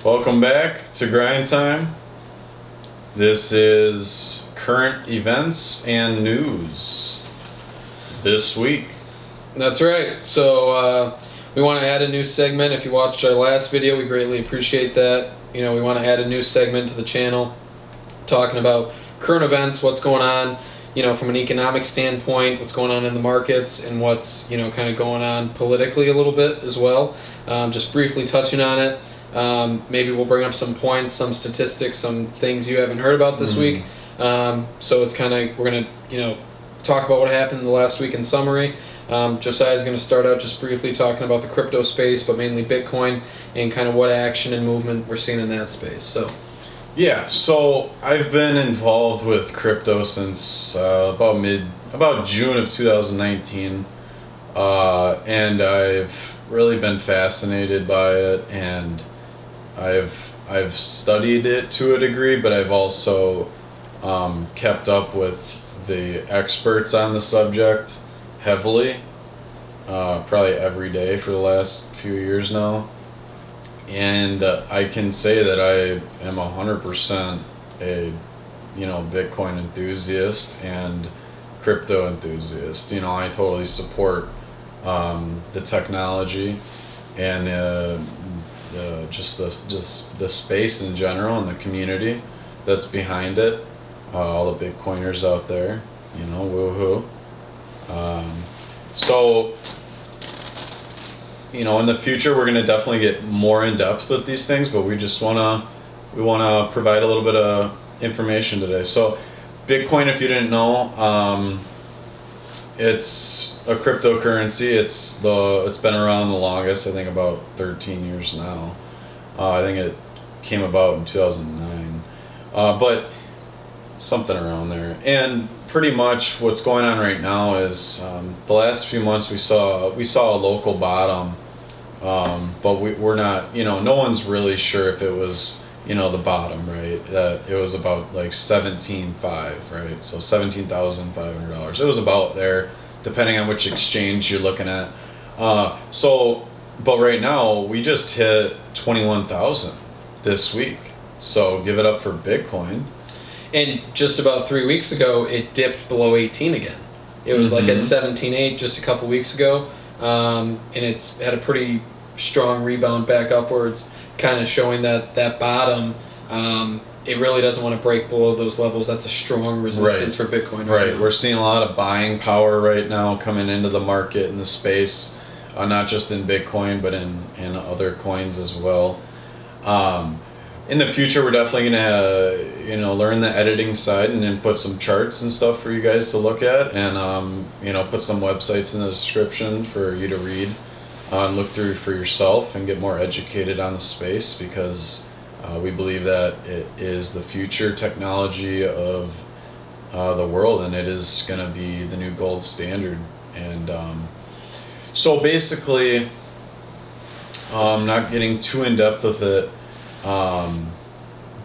Welcome back to Grind Time. This is current events and news this week. That's right. So we want to add a new segment. If you watched our last video, we greatly appreciate that. We want to add a new segment to the channel talking about current events, what's going on, from an economic standpoint, what's going on in the markets, and what's, kind of going on politically a little bit as well. Just briefly touching on it. Maybe we'll bring up some points, some statistics, some things you haven't heard about this week. So it's kind of, we're going to, talk about what happened in the last week in summary. Josiah is going to start out just briefly talking about the crypto space, but mainly Bitcoin, and kind of what action and movement we're seeing in that space. So I've been involved with crypto since about June of 2019, and I've really been fascinated by it, and I've studied it to a degree, but I've also kept up with the experts on the subject heavily, probably every day for the last few years now. And I can say that I am 100% a Bitcoin enthusiast and crypto enthusiast. I totally support the technology and just the space in general and the community that's behind it. All the Bitcoiners out there, woohoo. So in the future, we're going to definitely get more in depth with these things, but we want to provide a little bit of information today. So Bitcoin, if you didn't know, it's a cryptocurrency. It's been around the longest, I think about 13 years now. I think it came about in 2009, but something around there. And pretty much what's going on right now is the last few months we saw a local bottom, but we're not, no one's really sure if it was the bottom, right? It was about like 17.5, right? So $17,500. It was about there, depending on which exchange you're looking at. But right now we just hit 21,000 this week. So give it up for Bitcoin. And just about 3 weeks ago, it dipped below 18 again. It was like at 17.8 just a couple weeks ago, and it's had a pretty strong rebound back upwards, kind of showing that bottom. It really doesn't want to break below those levels. That's a strong resistance for Bitcoin right now. We're seeing a lot of buying power right now coming into the market in the space, not just in Bitcoin, but in other coins as well. In the future, we're definitely going to learn the editing side and then put some charts and stuff for you guys to look at, and put some websites in the description for you to read and look through for yourself and get more educated on the space, because we believe that it is the future technology of the world, and it is going to be the new gold standard. And so basically, not getting too in depth with it,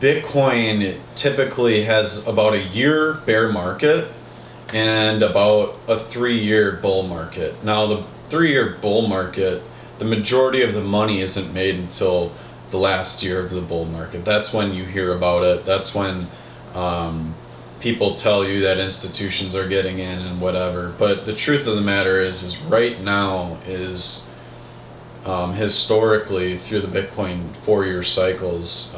Bitcoin typically has about a year bear market and about a 3-year bull market. Now, the 3-year bull market, the majority of the money isn't made until the last year of the bull market. That's when you hear about it. That's when people tell you that institutions are getting in and whatever. But the truth of the matter is right now is historically through the Bitcoin 4-year cycles,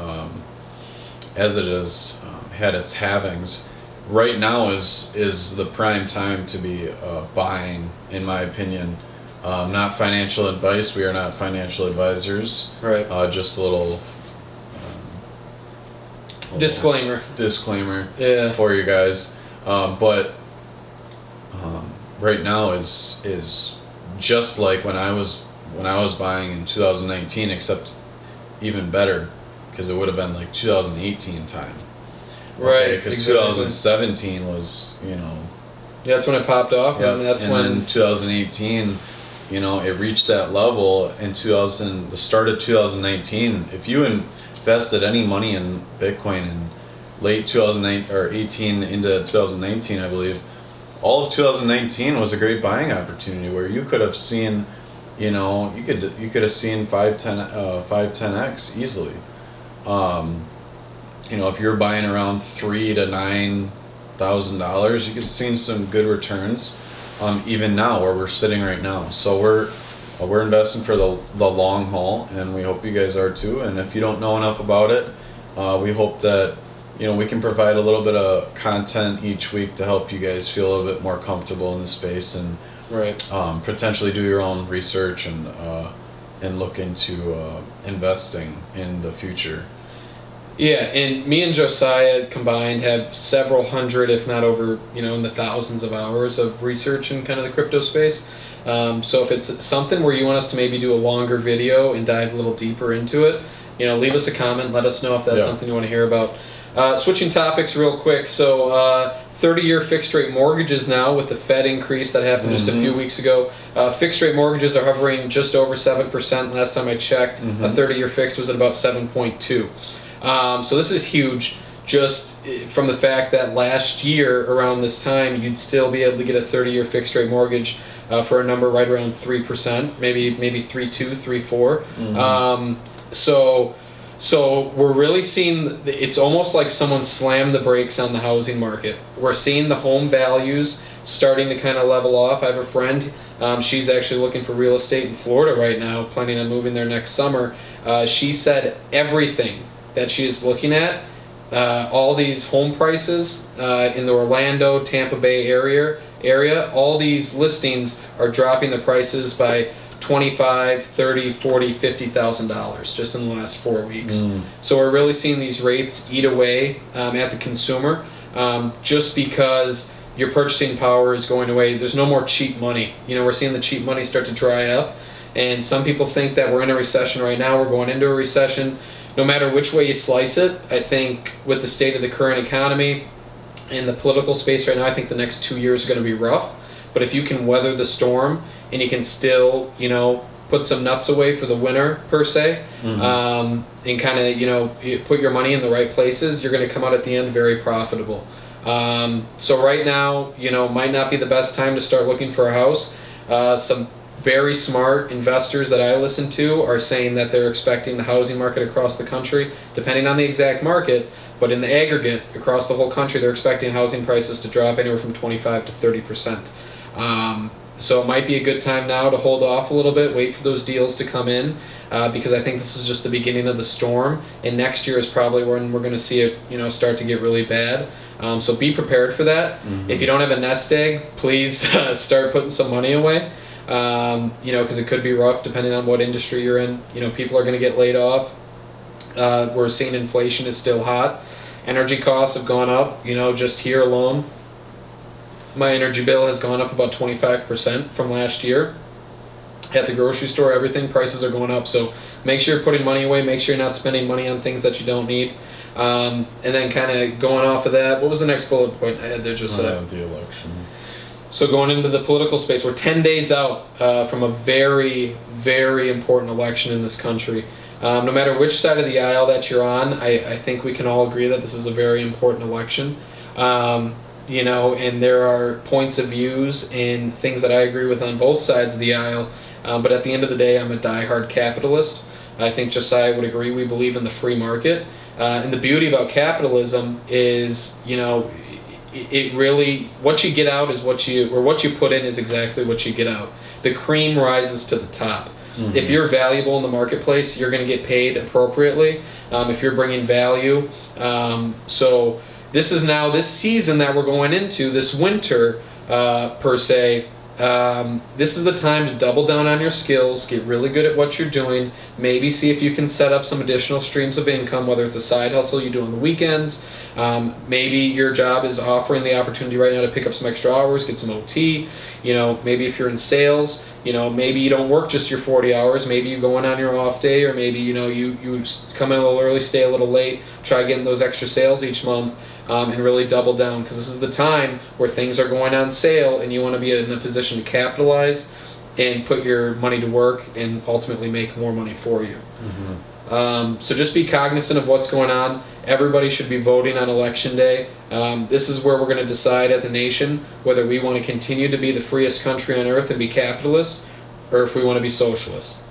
as it has had its halvings, right now is the prime time to be buying, in my opinion. Not financial advice. We are not financial advisors. Right. Just a little disclaimer. Yeah. For you guys. But right now is just like when I was buying in 2019, except even better, because it would have been like 2018 time. Right. Because exactly. 2017 was, that's when it popped off. Yeah. And then 2018, it reached that level in the start of 2019. If you invested any money in Bitcoin in late 2009 or 18 into 2019, I believe, all of 2019 was a great buying opportunity where you could have seen, you could have seen 5-10x easily. If you're buying around $3,000 to $9,000, you can see some good returns. Even now, where we're sitting right now, so we're investing for the long haul, and we hope you guys are too. And if you don't know enough about it, we hope that we can provide a little bit of content each week to help you guys feel a little bit more comfortable in the space, and potentially do your own research and look into investing in the future. Yeah, and me and Josiah combined have several hundred, if not over, in the thousands of hours of research in kind of the crypto space. So if it's something where you want us to maybe do a longer video and dive a little deeper into it, leave us a comment. Let us know if that's something you want to hear about. Switching topics real quick. So 30-year fixed rate mortgages now, with the Fed increase that happened just a few weeks ago. Fixed rate mortgages are hovering just over 7%. Last time I checked, a 30-year fixed was at about 7.2. So this is huge, just from the fact that last year around this time you'd still be able to get a 30-year fixed rate mortgage for a number right around 3%, maybe 3.2, 3.4. So we're really seeing, it's almost like someone slammed the brakes on the housing market. We're seeing the home values starting to kind of level off. I have a friend, she's actually looking for real estate in Florida right now, planning on moving there next summer. She said everything that she is looking at, all these home prices in the Orlando, Tampa Bay area, all these listings are dropping the prices by $25,000, $30,000, $40,000, $50,000 just in the last 4 weeks. So we're really seeing these rates eat away at the consumer, just because your purchasing power is going away. There's no more cheap money. We're seeing the cheap money start to dry up, and some people think that we're in a recession right now. We're going into a recession. No matter which way you slice it, I think with the state of the current economy and the political space right now, I think the next 2 years are going to be rough. But if you can weather the storm and you can still, put some nuts away for the winter per se, and kind of, put your money in the right places, you're going to come out at the end very profitable. So right now, might not be the best time to start looking for a house. Some very smart investors that I listen to are saying that they're expecting the housing market across the country, depending on the exact market, but in the aggregate across the whole country, they're expecting housing prices to drop anywhere from 25 to 30%. So it might be a good time now to hold off a little bit, wait for those deals to come in, because I think this is just the beginning of the storm, and next year is probably when we're going to see it, start to get really bad. So be prepared for that. If you don't have a nest egg, please start putting some money away. Because it could be rough depending on what industry you're in. People are going to get laid off. We're seeing inflation is still hot. Energy costs have gone up. Just here alone, my energy bill has gone up about 25% from last year. At the grocery store, everything, prices are going up. So make sure you're putting money away. Make sure you're not spending money on things that you don't need. And then kind of going off of that, what was the next bullet point I had there, Josiah? The election. So going into the political space, we're 10 days out from a very, very important election in this country. No matter which side of the aisle that you're on, I think we can all agree that this is a very important election. And there are points of views and things that I agree with on both sides of the aisle. But at the end of the day, I'm a diehard capitalist. I think Josiah would agree. We believe in the free market. And the beauty about capitalism is, it really, what you get out is what you put in is exactly what you get out. The cream rises to the top. If you're valuable in the marketplace, you're going to get paid appropriately. If you're bringing value, so this is now this season that we're going into, this winter per se. This is the time to double down on your skills, get really good at what you're doing, maybe see if you can set up some additional streams of income, whether it's a side hustle you do on the weekends. Maybe your job is offering the opportunity right now to pick up some extra hours, get some OT. Maybe if you're in sales, maybe you don't work just your 40 hours. Maybe you go in on your off day, or maybe, you come in a little early, stay a little late, try getting those extra sales each month. And really double down, because this is the time where things are going on sale and you want to be in a position to capitalize and put your money to work and ultimately make more money for you. So just be cognizant of what's going on. Everybody should be voting on Election Day. This is where we're going to decide as a nation whether we want to continue to be the freest country on earth and be capitalists, or if we want to be socialists.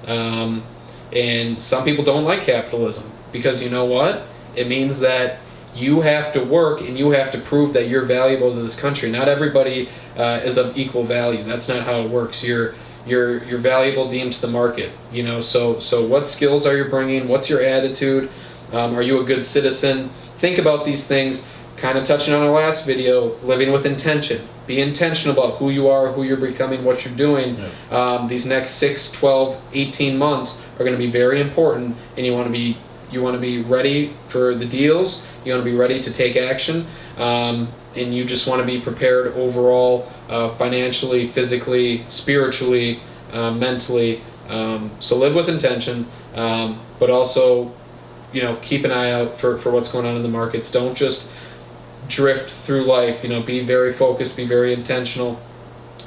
And some people don't like capitalism. because you know what? It means that you have to work and you have to prove that you're valuable to this country. Not everybody is of equal value. That's not how it works. You're valuable deemed to the market. So what skills are you bringing? What's your attitude? Are you a good citizen? Think about these things. Kind of touching on our last video, living with intention. Be intentional about who you are, who you're becoming, what you're doing. Yeah. These next 6, 12, 18 months are going to be very important, and you want to be ready for the deals. You want to be ready to take action, and you just want to be prepared overall, financially, physically, spiritually, mentally. So live with intention, but also, keep an eye out for what's going on in the markets. Don't just drift through life. Be very focused, be very intentional,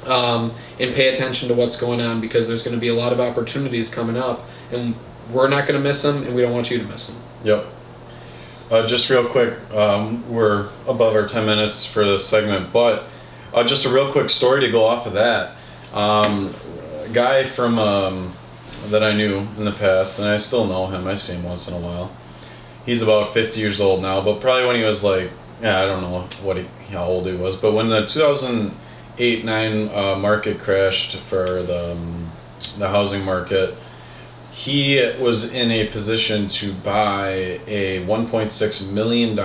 and pay attention to what's going on, because there's going to be a lot of opportunities coming up, and we're not going to miss them, and we don't want you to miss them. Yep. Just real quick, we're above our 10 minutes for this segment, but just a real quick story to go off of that. A guy from that I knew in the past, and I still know him, I see him once in a while. He's about 50 years old now, but probably when he was I don't know how old he was, but when the 2008-9 market crashed for the housing market, he was in a position to buy a $1.6 million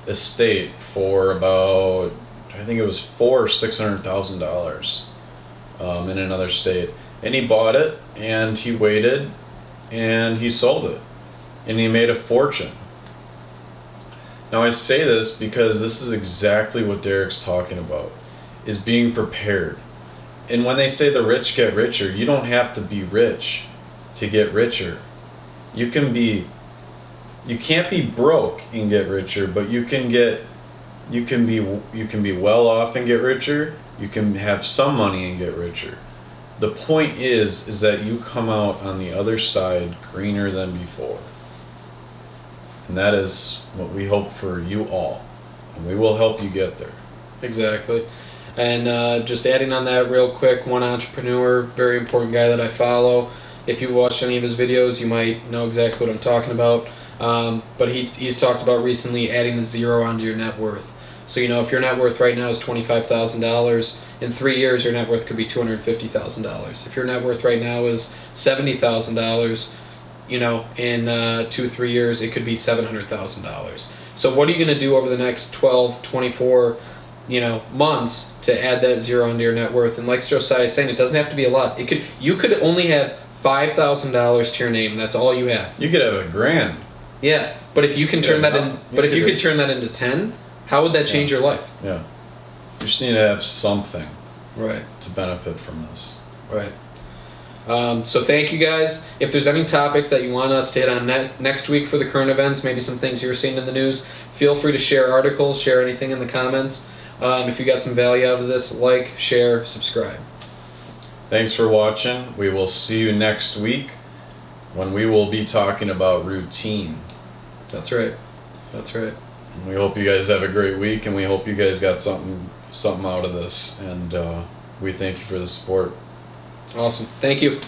estate for about, I think it was $400,000 or $600,000 in another state. And he bought it, and he waited, and he sold it, and he made a fortune. Now I say this because this is exactly what Derek's talking about, is being prepared. And when they say the rich get richer, you don't have to be rich to get richer. You can't be broke and get richer, but you can be well off and get richer. You can have some money and get richer. The point is that you come out on the other side greener than before. And that is what we hope for you all. And we will help you get there. Exactly. And just adding on that real quick, one entrepreneur, very important guy that I follow. If you've watched any of his videos, you might know exactly what I'm talking about. But he's talked about recently adding the zero onto your net worth. So, if your net worth right now is $25,000, in 3 years your net worth could be $250,000. If your net worth right now is $70,000, in 2-3 years it could be $700,000. So what are you going to do over the next 12, 24, months to add that zero onto your net worth? And like Josiah is saying, it doesn't have to be a lot. You could only have $5,000 to your name, and that's all you have. You could have $1,000. Yeah, but if you can turn that you could turn that into 10, how would that change your life? Yeah, you just need to have something, right, to benefit from this. Right. So thank you guys. If there's any topics that you want us to hit on next week for the current events, maybe some things you're seeing in the news, feel free to share articles, share anything in the comments. If you got some value out of this, like, share, subscribe. Thanks for watching. We will see you next week when we will be talking about routine. That's right. That's right. And we hope you guys have a great week, and we hope you guys got something out of this. And we thank you for the support. Awesome. Thank you.